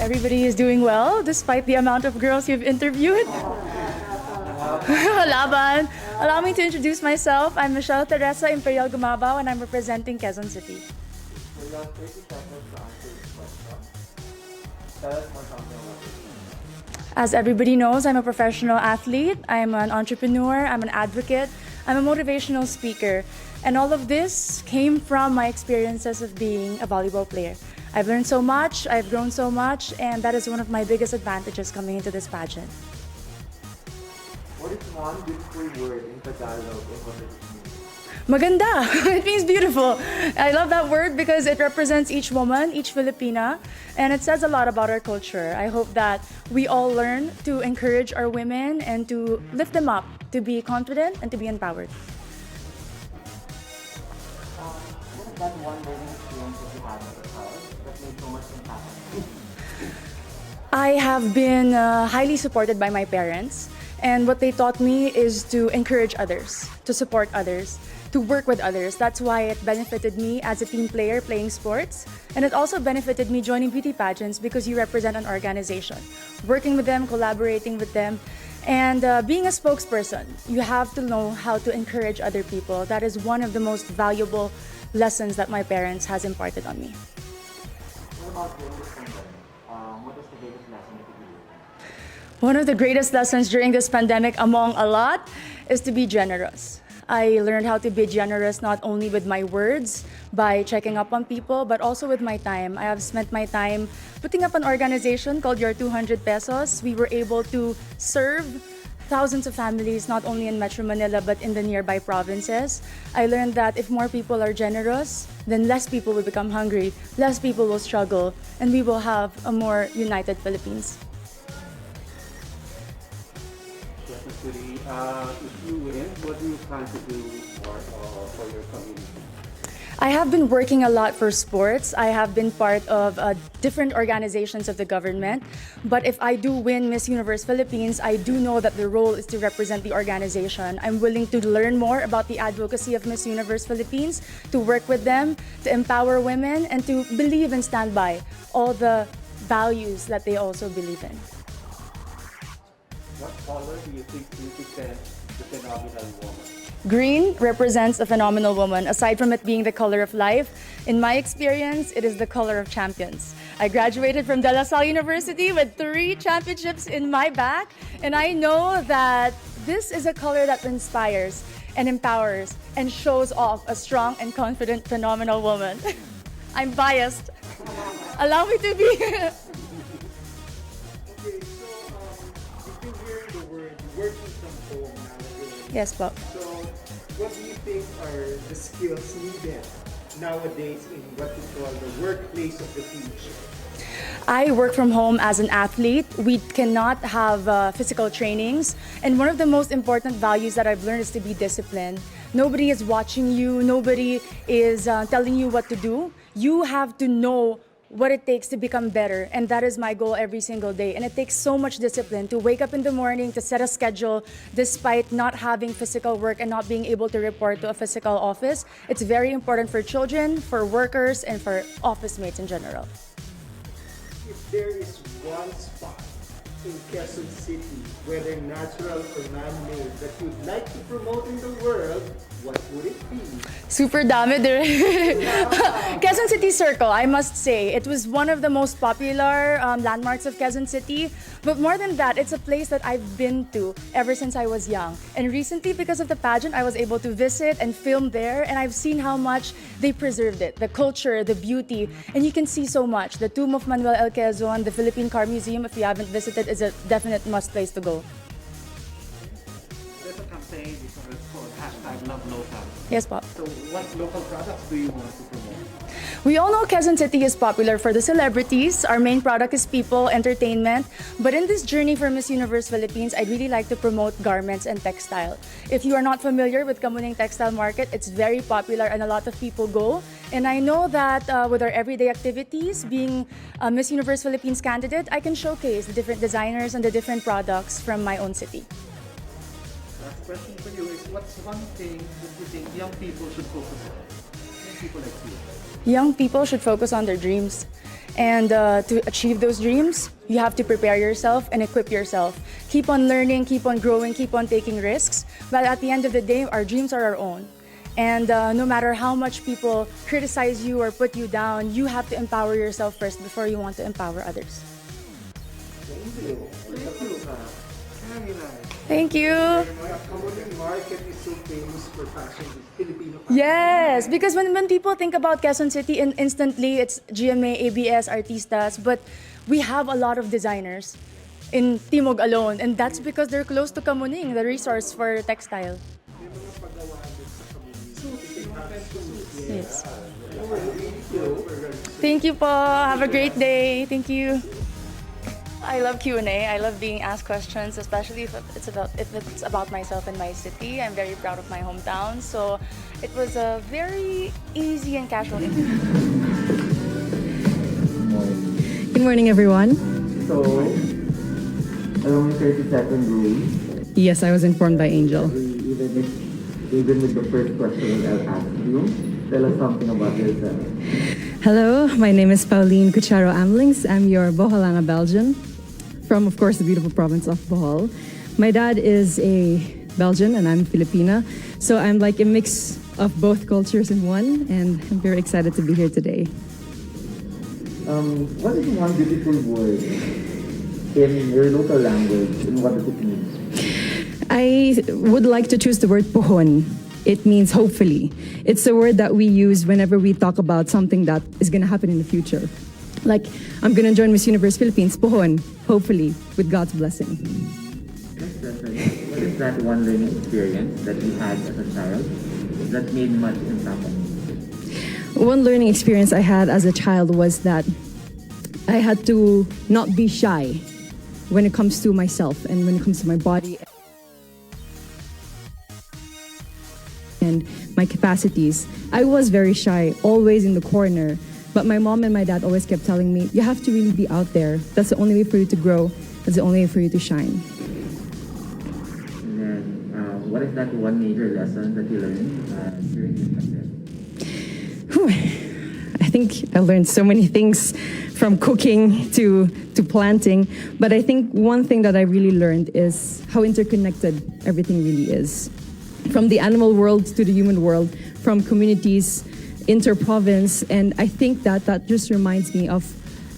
everybody is doing well despite the amount of girls you've interviewed. Laban. Allow me to introduce myself. I'm Michelle Teresa Imperial Gumabaw and I'm representing Quezon City. We got 30 seconds to answer this question. Tell us more something about it. As everybody knows, I'm a professional athlete, I'm an entrepreneur, I'm an advocate, I'm a motivational speaker. And all of this came from my experiences of being a volleyball player. I've learned so much, I've grown so much, and that is one of my biggest advantages coming into this pageant. What is one beautiful word in Tagalog and what does it mean? Maganda. It means beautiful. I love that word because it represents each woman, each Filipina, and it says a lot about our culture. I hope that we all learn to encourage our women and to lift them up, to be confident and to be empowered. What is that one learning experience that you had as a child that made so much impact on you? I have been highly supported by my parents, and what they taught me is to encourage others, to support others, to work with others. That's why it benefited me as a team player playing sports, and it also benefited me joining beauty pageants because you represent an organization. Working with them, collaborating with them, and being a spokesperson, you have to know how to encourage other people. That is one of the most valuable lessons that my parents has imparted on me. What about during this pandemic? What is the biggest lesson that you learned? One of the greatest lessons during this pandemic, among a lot, is to be generous. I learned how to be generous not only with my words, by checking up on people, but also with my time. I have spent my time putting up an organization called Your 200 Pesos. We were able to serve thousands of families, not only in Metro Manila, but in the nearby provinces. I learned that if more people are generous, then less people will become hungry, less people will struggle, and we will have a more united Philippines. If you win, what do you plan to do for your community? I have been working a lot for sports. I have been part of different organizations of the government. But if I do win Miss Universe Philippines, I do know that the role is to represent the organization. I'm willing to learn more about the advocacy of Miss Universe Philippines, to work with them, to empower women, and to believe and stand by all the values that they also believe in. What color do you think represents the phenomenal woman? Green represents a phenomenal woman. Aside from it being the color of life, in my experience, it is the color of champions. I graduated from De La Salle University with 3 championships in my back, and I know that this is a color that inspires and empowers and shows off a strong and confident, phenomenal woman. I'm biased. Allow me to be. Okay, so you've been hearing the word working from home nowadays. Yes, Bob. So what do you think are the skills needed nowadays in what we call the workplace of the future? I work from home as an athlete. We cannot have physical trainings. And one of the most important values that I've learned is to be disciplined. Nobody is watching you. Nobody is telling you what to do. You have to know what it takes to become better, and that is my goal every single day. And it takes so much discipline to wake up in the morning, to set a schedule despite not having physical work and not being able to report to a physical office. It's very important for children, for workers, and for office mates in general. If there is one spot in Quezon City, whether natural or man-made, that you'd like to promote in the world, what would it be? Super dami din. Quezon City Circle, I must say. It was one of the most popular landmarks of Quezon City. But more than that, it's a place that I've been to ever since I was young. And recently, because of the pageant, I was able to visit and film there. And I've seen how much they preserved it. The culture, the beauty. And you can see so much. The Tomb of Manuel L. Quezon, the Philippine Car Museum, if you haven't visited, is a definite must place to go. There's a campaign because it's called #LoveLocal. Yes, Bob. So what local products do you want to promote? We all know Quezon City is popular for the celebrities. Our main product is people, entertainment. But in this journey for Miss Universe Philippines, I'd really like to promote garments and textile. If you are not familiar with Kamuning Textile Market, it's very popular and a lot of people go. And I know that with our everyday activities, being a Miss Universe Philippines candidate, I can showcase the different designers and the different products from my own city. Last question for you is, what's one thing that you think young people should focus on? Young people like you. Young people should focus on their dreams And to achieve those dreams, you have to prepare yourself and equip yourself. Keep on learning, keep on growing, keep on taking risks. But at the end of the day, our dreams are our own. And no matter how much people criticize you or put you down, you have to empower yourself first before you want to empower others. Thank you. Very nice. Thank you. Kamuning market is so famous for fashion, Filipino fashion. Yes, because when people think about Quezon City, instantly it's GMA, ABS, Artistas, but we have a lot of designers in Timog alone, and that's because they're close to Kamuning, the resource for textile. May mga pagawa din sa Kamuning. Yes. Thank you. Thank you po. Have a great day. Thank you. I love Q&A. I love being asked questions, especially if it's about myself and my city. I'm very proud of my hometown, so it was a very easy and casual interview. Good morning, everyone. So, along the 30-second rule, Yes, I was informed by Angel. even with the first question that I'll ask you, tell us something about yourself. Hello, my name is Pauline Cucharo Amlings. I'm your Boholanga Belgian from, of course, the beautiful province of Bohol. My dad is a Belgian and I'm Filipina, so I'm like a mix of both cultures in one, and I'm very excited to be here today. What is one beautiful word in your local language and what does it mean? I would like to choose the word pohon. It means hopefully. It's a word that we use whenever we talk about something that is going to happen in the future. Like, I'm going to join Miss Universe Philippines, pohon, hopefully, with God's blessing. Next question, what is that one learning experience that you had as a child that made much impact on you? One learning experience I had as a child was that I had to not be shy when it comes to myself and when it comes to my body and my capacities. I was very shy, always in the corner, but my mom and my dad always kept telling me, you have to really be out there. That's the only way for you to grow. That's the only way for you to shine. And then, what is that one major lesson that you learned during your pandemic? Whew. I think I learned so many things from cooking to planting, but I think one thing that I really learned is how interconnected everything really is. From the animal world to the human world, from communities, inter-province, and I think that just reminds me of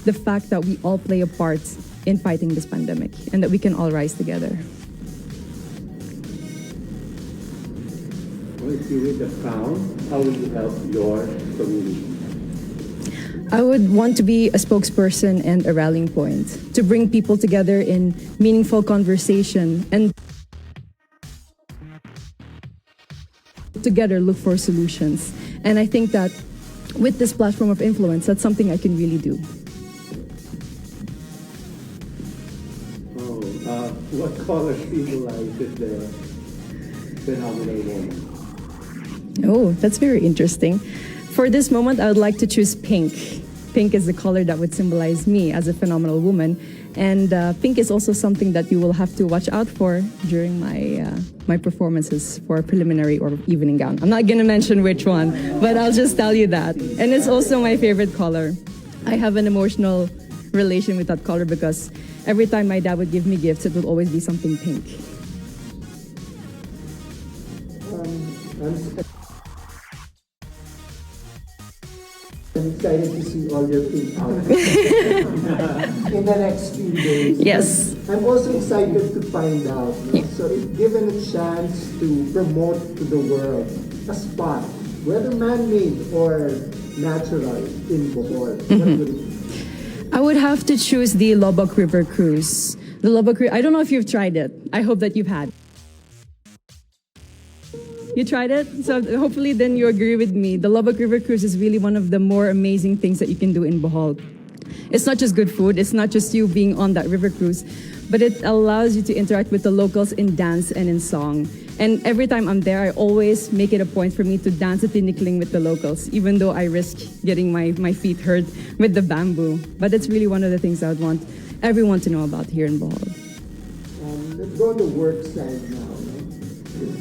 the fact that we all play a part in fighting this pandemic and that we can all rise together. Well, if you win the crown, how will you help your community? I would want to be a spokesperson and a rallying point to bring people together in meaningful conversation and together look for solutions. And I think that with this platform of influence, that's something I can really do. What color symbolizes the phenomenal woman? Oh, that's very interesting. For this moment, I would like to choose pink. Pink is the color that would symbolize me as a phenomenal woman. And pink is also something that you will have to watch out for during my performances for preliminary or evening gown. I'm not going to mention which one, but I'll just tell you that. And it's also my favorite color. I have an emotional relation with that color because every time my dad would give me gifts, it would always be something pink. I'm excited to see all your pink outfits in the next few days. Yes. I'm also excited to find out. No? So if given a chance to promote to the world a spot, whether man-made or natural in Bohol, what would it be? I would have to choose the Lobok River Cruise. The Lobok River, I don't know if you've tried it. I hope that you've had. You tried it? So hopefully then you agree with me. The Lobok River Cruise is really one of the more amazing things that you can do in Bohol. It's not just good food, it's not just you being on that river cruise, but it allows you to interact with the locals in dance and in song. And every time I'm there, I always make it a point for me to dance at tinikling with the locals, even though I risk getting my feet hurt with the bamboo. But it's really one of the things I would want everyone to know about here in Bohol. Let's go on the work side now.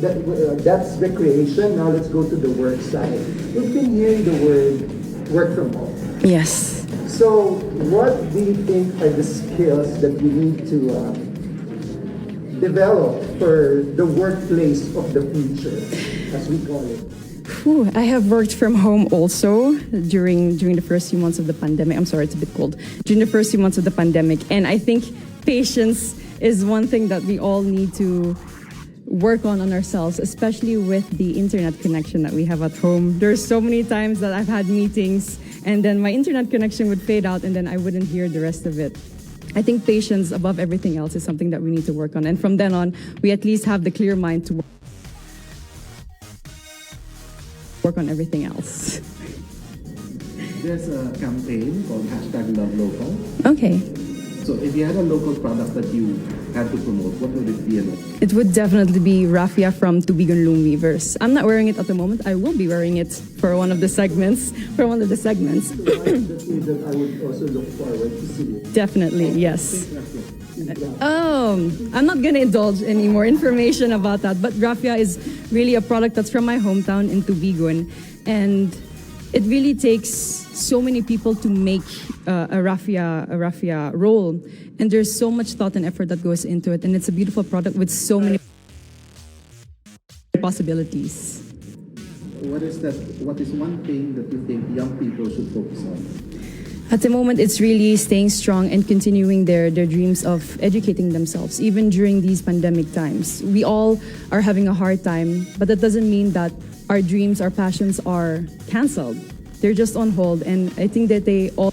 No? That's recreation. Now let's go to the work side. We've been hearing the word work from home. Yes. So, what do you think are the skills that we need to develop for the workplace of the future, as we call it? Whew, I have worked from home also during the first few months of the pandemic. I'm sorry, it's a bit cold. During the first few months of the pandemic, and I think patience is one thing that we all need to work on ourselves, especially with the internet connection that we have at home. There's so many times that I've had meetings and then my internet connection would fade out and then I wouldn't hear the rest of it. I think patience above everything else is something that we need to work on. And from then on, we at least have the clear mind to work on everything else. There's a campaign called #LoveLocal. Okay. So if you had a local product that you had to promote, what would it be? It would definitely be raffia from Tubigon Loom Weavers. I'm not wearing it at the moment. I will be wearing it for one of the segments. That is that I would also look forward to see it. Definitely, yes. I'm not going to indulge any more information about that, but raffia is really a product that's from my hometown in Tubigon, and it really takes so many people to make a raffia roll, and there's so much thought and effort that goes into it, and it's a beautiful product with so many possibilities. What is that? What is one thing that you think young people should focus on? At the moment, it's really staying strong and continuing their dreams of educating themselves, even during these pandemic times. We all are having a hard time, but that doesn't mean that our dreams, our passions are canceled. They're just on hold, and I think that they all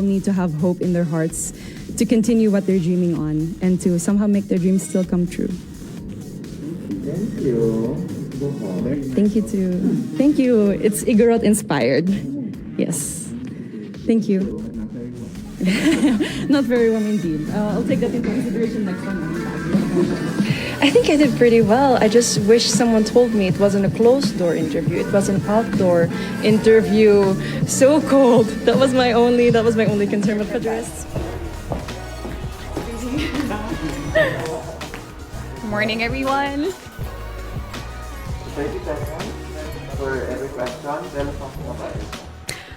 need to have hope in their hearts to continue what they're dreaming on and to somehow make their dreams still come true. Thank you. Thank you too. Thank you. It's Igorot inspired. Yes. Thank you. Not very warm indeed. I'll take that into consideration next time. I think I did pretty well. I just wish someone told me it wasn't a closed door interview. It was an outdoor interview. So cold. That was my only concern with Padres. Morning, everyone. 30 seconds for every question. Tell us something about it.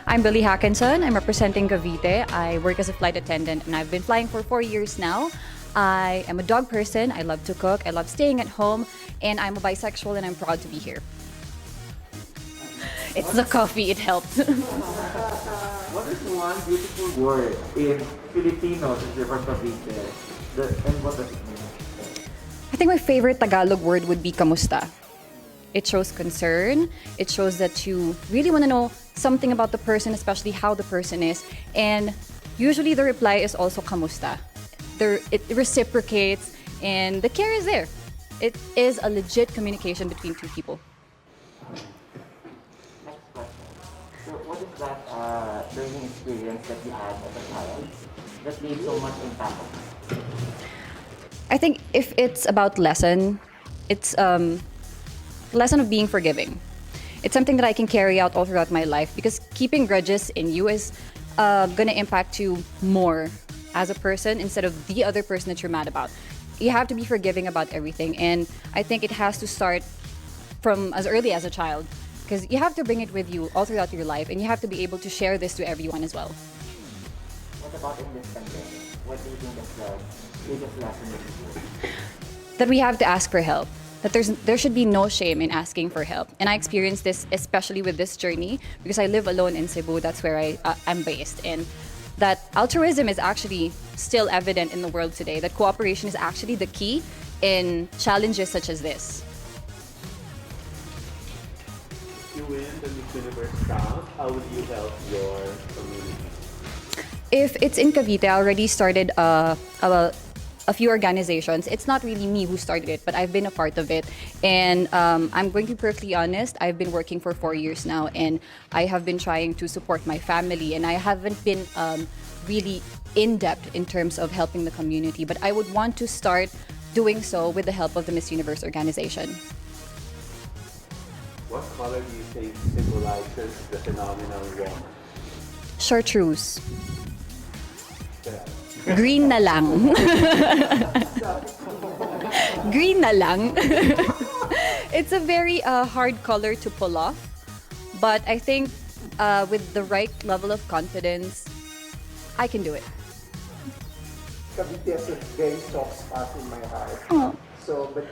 I'm Billy Hackinson. I'm representing Cavite. I work as a flight attendant and I've been flying for 4 years now. I am a dog person. I love to cook. I love staying at home. And I'm a bisexual and I'm proud to be here. It's the coffee. It helped. What is one beautiful word in Filipino since you're from Cavite? And what does it mean? I think my favorite Tagalog word would be kamusta. It shows concern. It shows that you really want to know something about the person, especially how the person is. And usually the reply is also kamusta. It reciprocates and the care is there. It is a legit communication between two people. Next question. So what is that learning experience that you had as a child that made so much impact? I think if it's about lesson, it's lesson of being forgiving. It's something that I can carry out all throughout my life because keeping grudges in you is gonna impact you more as a person instead of the other person that you're mad about. You have to be forgiving about everything, and I think it has to start from as early as a child because you have to bring it with you all throughout your life, and you have to be able to share this to everyone as well. What about in this pandemic? What do you think is the biggest lesson that you learned? That we have to ask for help. That there should be no shame in asking for help. And I experienced this especially with this journey because I live alone in Cebu. That's where I'm based. And that altruism is actually still evident in the world today. That cooperation is actually the key in challenges such as this. If you win the Miss Universe crown, how will you help your community? If it's in Cavite, I already started a few organizations. It's not really me who started it, but I've been a part of it. And I'm going to be perfectly honest, I've been working for 4 years now, and I have been trying to support my family, and I haven't been really in-depth in terms of helping the community. But I would want to start doing so with the help of the Miss Universe organization. What color do you think symbolizes the phenomenal woman? Chartreuse. Green na lang. Green na lang. It's a very hard color to pull off, but I think with the right level of confidence, I can do it. Cavite has a very soft spot in my heart. So, but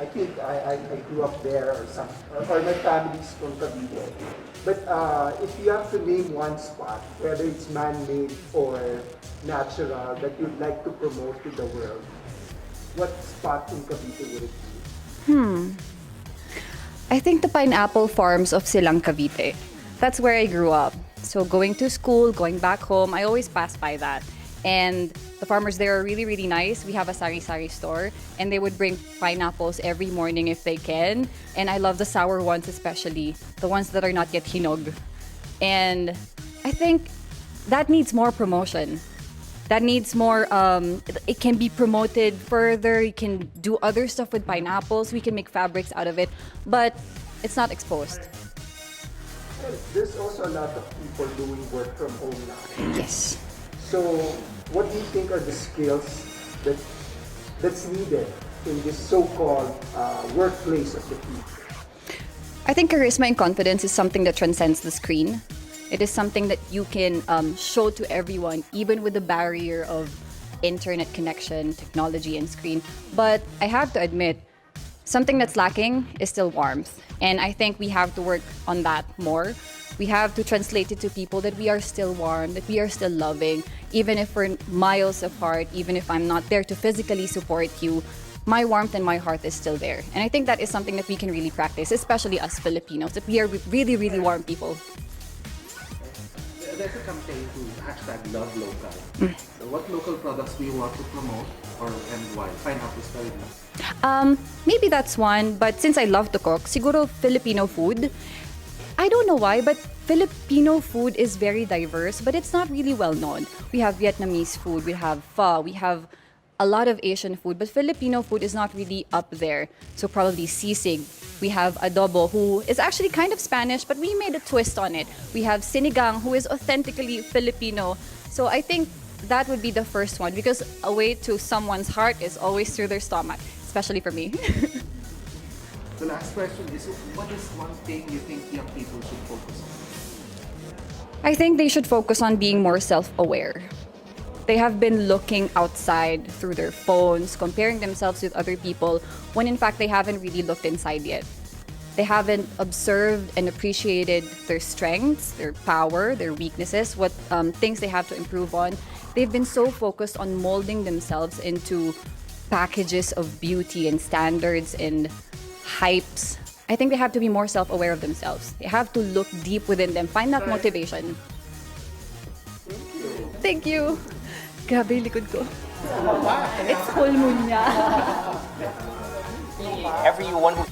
I think I grew up there or my family's from Cavite. But if you have to name one spot, whether it's man-made or natural, that you'd like to promote to the world, what spot in Cavite would it be? I think the pineapple farms of Silang Cavite. That's where I grew up. So going to school, going back home, I always pass by that. And the farmers there are really, really nice. We have a sari-sari store, and they would bring pineapples every morning if they can. And I love the sour ones especially, the ones that are not yet hinog. And I think that needs more promotion. That needs more, it can be promoted further. You can do other stuff with pineapples. We can make fabrics out of it, but it's not exposed. There's also a lot of people doing work from home now. Yes. So, what do you think are the skills that's needed in this so-called workplace of the future? I think charisma and confidence is something that transcends the screen. It is something that you can show to everyone, even with the barrier of internet connection, technology, and screen. But I have to admit, something that's lacking is still warmth. And I think we have to work on that more. We have to translate it to people that we are still warm, that we are still loving, even if we're miles apart, even if I'm not there to physically support you. My warmth and my heart is still there. And I think that is something that we can really practice, especially us Filipinos, that we are really, really warm people. There's a campaign to hashtag love local. So what local products do you want to promote and why? Pineapple style. Maybe that's one, but since I love to cook, siguro Filipino food. I don't know why, but Filipino food is very diverse, but it's not really well known. We have Vietnamese food, we have pho, we have a lot of Asian food, but Filipino food is not really up there. So probably sisig. We have adobo, who is actually kind of Spanish, but we made a twist on it. We have sinigang, who is authentically Filipino. So I think that would be the first one, because a way to someone's heart is always through their stomach, especially for me. The last question is, what is one thing you think young people should focus on? I think they should focus on being more self-aware. They have been looking outside through their phones, comparing themselves with other people, when in fact they haven't really looked inside yet. They haven't observed and appreciated their strengths, their power, their weaknesses, what things they have to improve on. They've been so focused on molding themselves into packages of beauty and standards and hypes. I think they have to be more self-aware of themselves. They have to look deep within them, find that motivation. Thank you. Grabe, likod ko. It's full moon niya. Everyone who